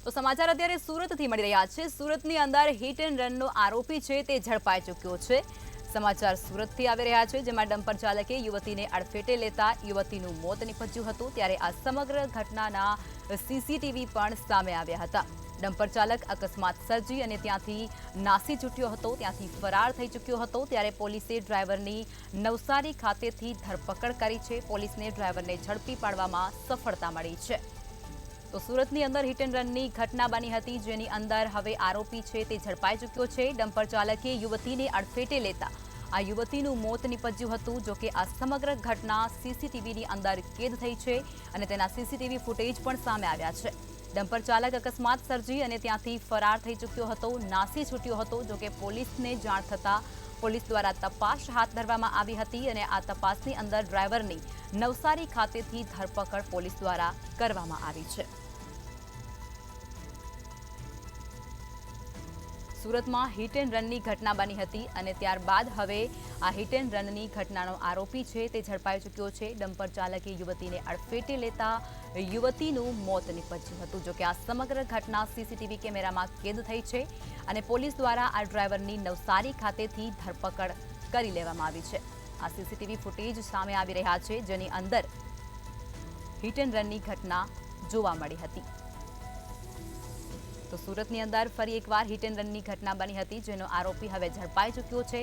તો સમાચાર અત્યારે સુરતથી મળી રહ્યા છે। સુરતની અંદર હિટ એન્ડ રનનો આરોપી છે તે ઝડપાઈ ચૂક્યો છે। સમાચાર સુરતથી આવી રહ્યા છે, જેમાં ડમ્પર ચાલકે યુવતીને અડફેટે લેતા યુવતીનું મોત નીપજ્યું હતું। ત્યારે આ સમગ્ર ઘટનાના સીસીટીવી પણ સામે આવ્યા હતા। ડમ્પર ચાલક અકસ્માત સર્જી અને ત્યાંથી નાસી છૂટ્યો હતો, ત્યાંથી ફરાર થઈ ચૂક્યો હતો। ત્યારે પોલીસે ડ્રાઈવરની નવસારી ખાતેથી ધરપકડ કરી છે। પોલીસને ડ્રાઈવરને ઝડપી પાડવામાં સફળતા મળી છે। તો સુરતની અંદર હિટ એન્ડ રનની ઘટના બની હતી, જેની અંદર હવે આરોપી છે તે ઝડપાઈ ચૂક્યો છે। ડમ્પર ચાલકે યુવતીને અડફેટે લેતા આ યુવતીનું મોત નીપજ્યું હતું। જો કે આ સમગ્ર ઘટના સીસીટીવીની અંદર કેદ થઈ છે અને તેના સીસીટીવી ફૂટેજ પણ સામે આવ્યા છે। ડમ્પર ચાલક અકસ્માત સર્જી અને ત્યાંથી ફરાર થઈ ચૂક્યો હતો, નાસી છૂટ્યો હતો। જો કે પોલીસને જાણ થતાં પોલીસ દ્વારા તપાસ હાથ ધરવામાં આવી હતી અને આ તપાસની અંદર ડ્રાઈવરની નવસારી ખાતેથી ધરપકડ પોલીસ દ્વારા કરવામાં આવી છે। સુરતમાં હિટ એન્ડ રનની ઘટના બની હતી અને ત્યારબાદ હવે આ હિટ એન્ડ રનની ઘટનાનો આરોપી છે તે ઝડપાઈ ચૂક્યો છે। ડમ્પર ચાલકે યુવતીને અડફેટે લેતા યુવતીનું મોત નીપજ્યું હતું। જો કે આ સમગ્ર ઘટના સીસીટીવી કેમેરામાં કેદ થઈ છે અને પોલીસ દ્વારા આ ડ્રાઈવરની નવસારી ખાતેથી ધરપકડ કરી લેવામાં આવી છે। આ સીસીટીવી ફૂટેજ સામે આવી રહ્યા છે, જેની અંદર હિટ એન્ડ રનની ઘટના જોવા મળી હતી। તો સુરતની અંદર ફરી એકવાર હિટ એન્ડ રનની ઘટના બની હતી, જેનો આરોપી હવે ઝડપાઈ ચૂક્યો છે।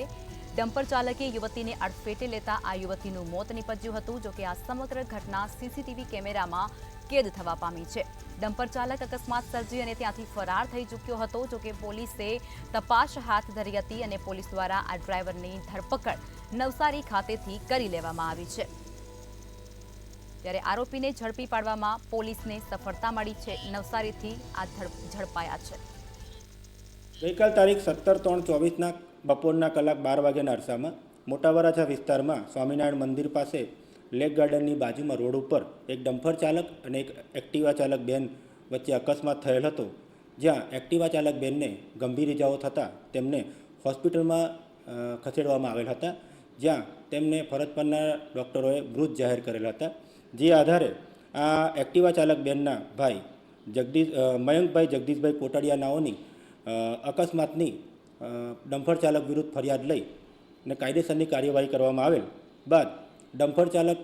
ડમ્પર ચાલકે યુવતીને અડફેટે લેતા આ યુવતીનું મોત નીપજ્યું હતું। જો કે આ સમગ્ર ઘટના સીસીટીવી કેમેરામાં કેદ થવા પામી છે। ડમ્પર ચાલક અકસ્માત સર્જી અને ત્યાંથી ફરાર થઈ ચૂક્યો હતો। જો કે પોલીસે તપાસ હાથ ધરી હતી અને પોલીસ દ્વારા આ ડ્રાઈવરની ધરપકડ નવસારી ખાતેથી કરી લેવામાં આવી છે। ત્યારે આરોપીને ઝડપી પાડવામાં પોલીસને સફળતા મળી છે। નવસારીથી આ ઝડપાયા છે। ગઈકાલ તારીખ 17/3/24ના બપોરના કલાક 12 વાગ્યાના અરસામાં મોટા વરાછા વિસ્તારમાં સ્વામિનારાયણ મંદિર પાસે લેક ગાર્ડનની બાજુમાં રોડ ઉપર એક ડમ્પર ચાલક અને એક એક્ટિવા ચાલક બેન વચ્ચે અકસ્માત થયેલ હતો, જ્યાં એક્ટિવા ચાલક બેનને ગંભીર ઇજાઓ થતાં તેમને હોસ્પિટલમાં ખસેડવામાં આવેલ હતા, જ્યાં તેમને ફરજ પરના ડૉક્ટરોએ મૃત જાહેર કરેલ હતા। જે આધારે આ એક્ટિવા ચાલક બેનના ભાઈ મયંકભાઈ જગદીશભાઈ કોટડિયા નાઓની અકસ્માતની ડમ્પર ચાલક વિરુદ્ધ ફરિયાદ લઈ અને કાયદેસરની કાર્યવાહી કરવામાં આવેલ બાદ ડમ્પર ચાલક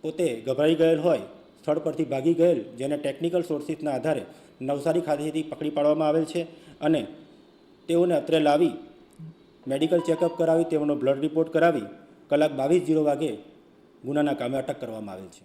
પોતે ગભરાઈ ગયેલ હોય સ્થળ પરથી ભાગી ગયેલ, જેને ટેકનિકલ સોર્સિસના આધારે નવસારી ખાતેથી પકડી પાડવામાં આવેલ છે અને તેઓને અત્રે લાવી મેડિકલ ચેકઅપ કરાવી તેમનો બ્લડ રિપોર્ટ કરાવી કલાક 22:00 વાગે ગુનાના કામે અટક કરવામાં આવેલ છે।